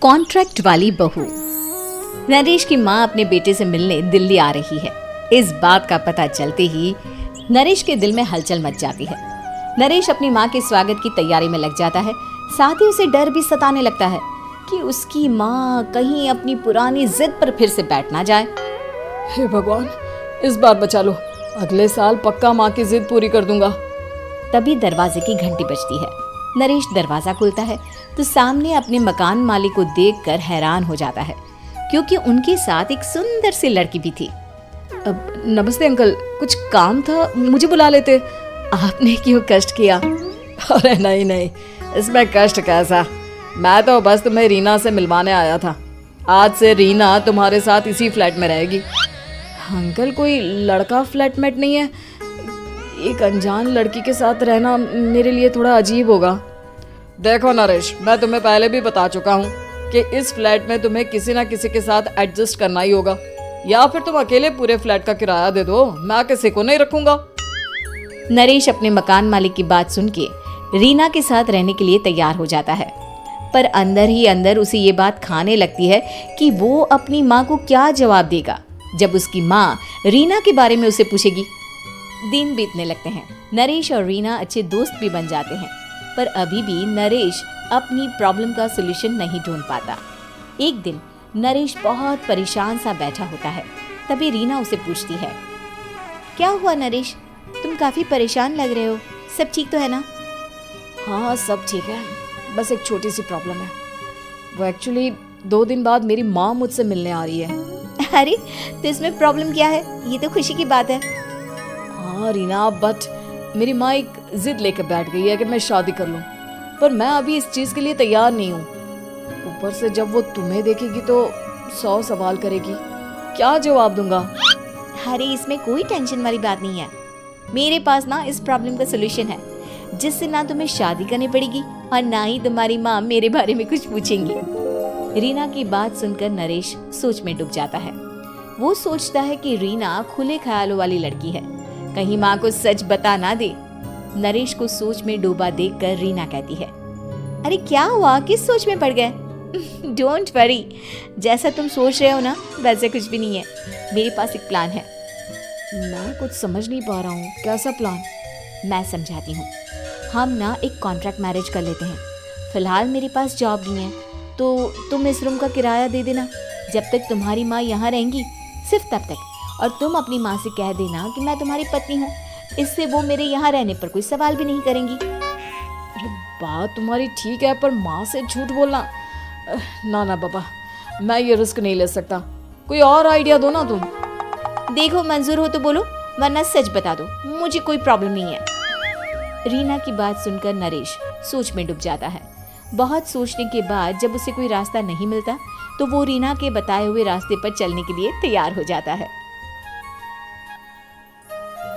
Contract वाली बहू। नरेश की माँ अपने बेटे से मिलने दिल्ली आ रही है। इस बात का पता चलते ही नरेश के दिल में हलचल मच जाती है। नरेश अपनी माँ के स्वागत की तैयारी में लग जाता है। साथ ही उसे डर भी सताने लगता है कि उसकी माँ कहीं अपनी पुरानी जिद पर फिर से बैठ ना जाए। हे भगवान, इस बार बचा लो, अगले साल पक्का माँ की जिद पूरी कर दूंगा। तभी दरवाजे की घंटी बजती है। नरेश दरवाजा खोलता है तो सामने अपने मकान मालिक को देखकर हैरान हो जाता है, क्योंकि उनके साथ एक सुंदर सी लड़की भी थी। अब नमस्ते अंकल, कुछ काम था, मुझे बुला लेते। आपने क्यों कष्ट किया? अरे नहीं नहीं, इसमें कष्ट कैसा, मैं तो बस तुम्हें रीना से मिलवाने आया था। आज से रीना तुम्हारे साथ इसी फ्लैट में रहेगी। अंकल, कोई लड़का फ्लैटमेट नहीं है? एक अनजान लड़की के साथ रहना मेरे लिए थोड़ा अजीब होगा। देखो नरेश, मैं तुम्हें पहले भी बता चुका हूँ कि इस फ्लैट में तुम्हें किसी ना किसी के साथ एडजस्ट करना ही होगा, या फिर तुम अकेले पूरे फ्लैट का किराया दे दो, मैं किसी को नहीं रखूंगा। नरेश अपने मकान मालिक की बात सुन के रीना के साथ रहने के लिए तैयार हो जाता है, पर अंदर ही अंदर उसे ये बात खाने लगती है कि वो अपनी माँ को क्या जवाब देगा जब उसकी माँ रीना के बारे में उसे पूछेगी। दिन बीतने लगते हैं। नरेश और रीना अच्छे दोस्त भी बन जाते हैं, पर अभी भी नरेश अपनी प्रॉब्लम का सलूशन नहीं ढूंढ पाता। एक दिन नरेश बहुत परेशान सा बैठा होता है। तभी रीना उसे पूछती है, क्या हुआ नरेश, तुम काफी परेशान लग रहे हो, सब ठीक तो है ना? हाँ सब ठीक है, बस एक छोटी सी प्रॉब्लम है। वो एक्चुअली 2 दिन बाद मेरी माँ मुझसे मिलने आ रही है। अरे तो इसमें प्रॉब्लम क्या है, ये तो खुशी की बात है। हाँ रीना, बट मेरी माँ एक जिद लेकर बैठ गई है कि मैं शादी कर लूँ, पर मैं अभी इस चीज़ के लिए तैयार नहीं हूँ। ऊपर से जब वो तुम्हें देखेगी तो 100 सवाल करेगी, क्या जवाब दूंगा? अरे इसमें कोई टेंशन वाली बात नहीं है, मेरे पास ना इस प्रॉब्लम का सलूशन है, जिससे ना तुम्हें शादी करनी पड़ेगी और ना ही तुम्हारी माँ मेरे बारे में कुछ पूछेंगी। रीना की बात सुनकर नरेश सोच में डूब जाता है। वो सोचता है कि रीना खुले ख्यालों वाली लड़की है, कहीं माँ को सच बता ना दे। नरेश को सोच में डूबा देखकर रीना कहती है, अरे क्या हुआ, किस सोच में पड़ गए? डोंट वरी, जैसा तुम सोच रहे हो ना वैसे कुछ भी नहीं है, मेरे पास एक प्लान है। मैं कुछ समझ नहीं पा रहा हूँ, कैसा प्लान? मैं समझाती हूँ। हम ना एक कॉन्ट्रैक्ट मैरिज कर लेते हैं। फिलहाल मेरे पास जॉब नहीं है, तो तुम इस रूम का किराया दे देना जब तक तुम्हारी माँ यहाँ रहेंगी, सिर्फ तब तक। और तुम अपनी माँ से कह देना कि मैं तुम्हारी पत्नी हूँ, इससे वो मेरे यहाँ रहने पर कोई सवाल भी नहीं करेंगी। अरे बात तुम्हारी ठीक है, पर माँ से झूठ बोलना, ना ना बाबा, मैं ये रिस्क नहीं ले सकता। कोई और आइडिया दो ना तुम। देखो मंजूर हो तो बोलो, वरना सच बता दो, मुझे कोई प्रॉब्लम नहीं है। रीना की बात सुनकर नरेश सोच में डूब जाता है। बहुत सोचने के बाद जब उसे कोई रास्ता नहीं मिलता तो वो रीना के बताए हुए रास्ते पर चलने के लिए तैयार हो जाता है।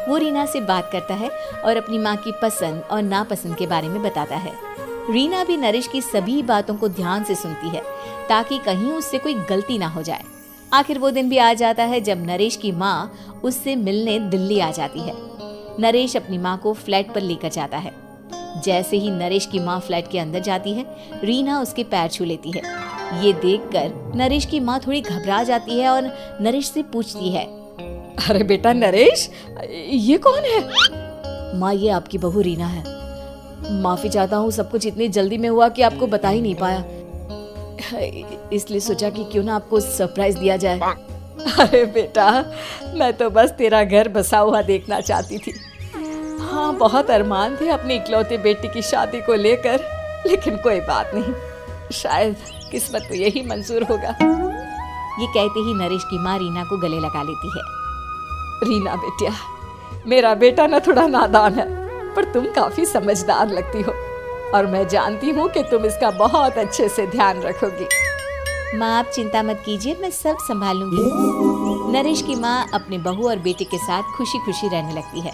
वो रीना से बात करता है और अपनी माँ की पसंद और नापसंद के बारे में बताता है। रीना भी नरेश की सभी बातों को ध्यान से सुनती है ताकि कहीं उससे कोई गलती ना हो जाए। आखिर वो दिन भी आ जाता है जब नरेश की माँ उससे मिलने दिल्ली आ जाती है। नरेश अपनी माँ को फ्लैट पर लेकर जाता है। जैसे ही नरेश की माँ फ्लैट के अंदर जाती है, रीना उसके पैर छू लेती है। ये देखकर नरेश की माँ थोड़ी घबरा जाती है और नरेश से पूछती है, अरे बेटा नरेश, ये कौन है? माँ, ये आपकी बहू रीना है। माफी चाहता हूँ, सब कुछ इतनी जल्दी में हुआ कि आपको बता ही नहीं पाया, इसलिए सोचा कि क्यों ना आपको सरप्राइज दिया जाए। अरे बेटा, मैं तो बस तेरा घर बसा हुआ देखना चाहती थी। हाँ, बहुत अरमान थे अपनी इकलौती बेटी की शादी को लेकर, लेकिन कोई बात नहीं, शायद किस्मत को यही मंजूर होगा। ये कहते ही नरेश की माँ रीना को गले लगा लेती है। रीना बेटिया, मेरा बेटा ना थोड़ा नादान है, पर तुम काफी समझदार लगती हो और मैं जानती हूँ कि तुम इसका बहुत अच्छे से ध्यान रखोगी। माँ आप चिंता मत कीजिए, मैं सब संभाल लूंगी। नरेश की माँ अपने बहू और बेटे के साथ खुशी खुशी रहने लगती है।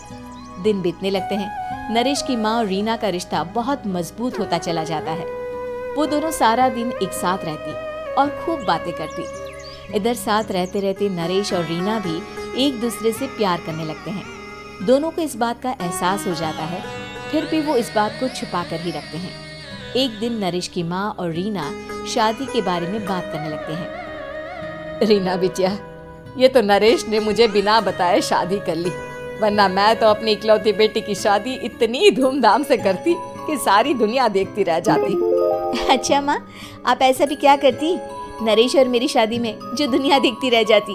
दिन बीतने लगते हैं। नरेश की माँ और रीना का रिश्ता बहुत मजबूत होता चला जाता है। वो दोनों सारा दिन एक साथ रहती और खूब बातें करती। इधर साथ रहते रहते नरेश और रीना भी एक दूसरे से प्यार करने लगते हैं। दोनों को इस बात का एहसास हो जाता है, फिर भी वो इस बात को छुपा कर ही रखते हैं। एक दिन नरेश की माँ और रीना शादी के बारे में बात करने लगते हैं। रीना बिटिया, ये तो नरेश ने मुझे बिना बताए शादी कर ली, वरना मैं तो अपनी इकलौती बेटी की शादी इतनी धूमधाम से करती कि सारी दुनिया देखती रह जाती। अच्छा माँ, आप ऐसा भी क्या करती नरेश और मेरी शादी में जो दुनिया देखती रह जाती?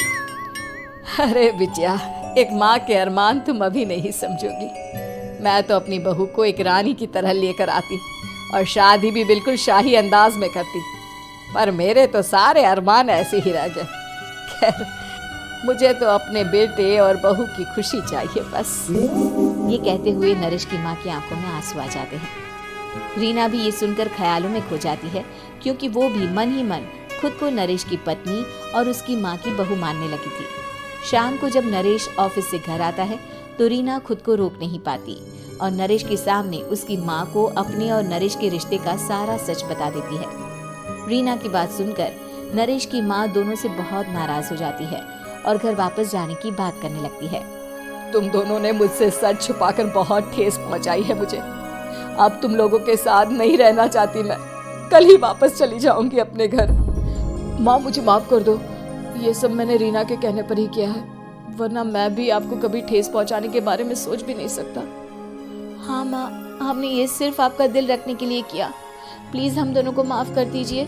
अरे बिटिया, एक माँ के अरमान तुम अभी नहीं समझोगी। मैं तो अपनी बहू को एक रानी की तरह लेकर आती और शादी भी बिल्कुल शाही अंदाज में करती, पर मेरे तो सारे अरमान ऐसे ही रह गए। खैर, मुझे तो अपने बेटे और बहू की खुशी चाहिए बस। ये कहते हुए नरेश की माँ की आंखों में आंसू आ जाते हैं। रीना भी ये सुनकर ख्यालों में खो जाती है, क्योंकि वो भी मन ही मन खुद को नरेश की पत्नी और उसकी माँ की बहू मानने लगी थी। शाम को जब नरेश ऑफिस से घर आता है तो रीना खुद को रोक नहीं पाती और नरेश के सामने उसकी माँ को अपने और नरेश के रिश्ते का सारा सच बता देती है। रीना की बात सुनकर नरेश की माँ दोनों से बहुत नाराज हो जाती है और घर वापस जाने की बात करने लगती है। तुम दोनों ने मुझसे सच छुपाकर बहुत ठेस पहुंचाई है मुझे। अब तुम लोगों के साथ नहीं रहना चाहती मैं, कल ही वापस चली जाऊंगी अपने घर। माँ, मुझे माफ कर दो, ये सब मैंने रीना के कहने पर ही किया है, वरना मैं भी आपको कभी ठेस पहुंचाने के बारे में सोच भी नहीं सकता। हाँ माँ, हमने ये सिर्फ आपका दिल रखने के लिए किया, प्लीज हम दोनों को माफ कर दीजिए।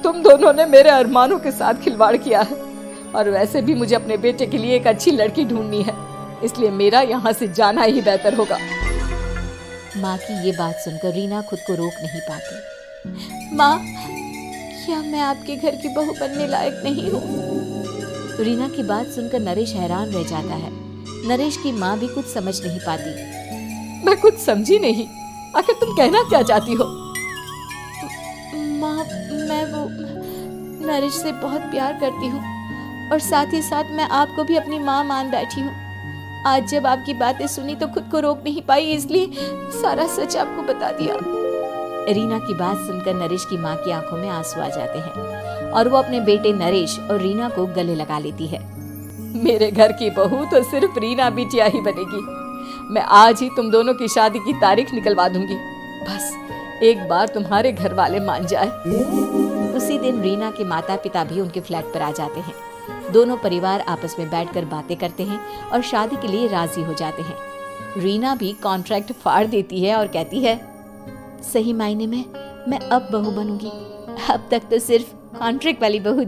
तुम दोनों ने मेरे अरमानों के साथ खिलवाड़ किया है, और वैसे भी मुझे अपने बेटे के लिए एक अच्छी लड़की ढूंढनी है, इसलिए मेरा यहाँ से जाना ही बेहतर होगा। माँ की ये बात सुनकर रीना खुद को रोक नहीं पाती। माँ, क्या मैं आपके घर की बहू बनने लायक नहीं हूँ? रीना की बात सुनकर नरेश हैरान रह जाता है। नरेश की माँ भी कुछ समझ नहीं पाती। मैं कुछ समझी नहीं, आखिर तुम कहना क्या चाहती हो? माँ, मैं वो नरेश से बहुत प्यार करती हूँ और साथ ही साथ मैं आपको भी अपनी माँ मान बैठी हूँ। आज जब आपकी बातें सुनी तो खुद को रोक नहीं पाई, इसलिए सारा सच आपको बता दिया। रीना की बात सुनकर नरेश की माँ की आंखों में आंसू आ जाते हैं और वो अपने बेटे नरेश और रीना को गले लगा लेती है। मेरे घर की बहू तो सिर्फ रीना बिटिया ही बनेगी। मैं आज ही तुम दोनों की शादी की तारीख निकलवा दूंगी, बस एक बार तुम्हारे घर वाले मान जाए। उसी दिन रीना के माता पिता भी उनके फ्लैट पर आ जाते हैं। दोनों परिवार आपस में बैठकर बातें करते हैं और शादी के लिए राजी हो जाते हैं। रीना भी कॉन्ट्रैक्ट फाड़ देती है और कहती है, सही मायने में मैं अब बहू बनूंगी, अब तक तो सिर्फ कॉन्ट्रैक्ट वाली बहू थी।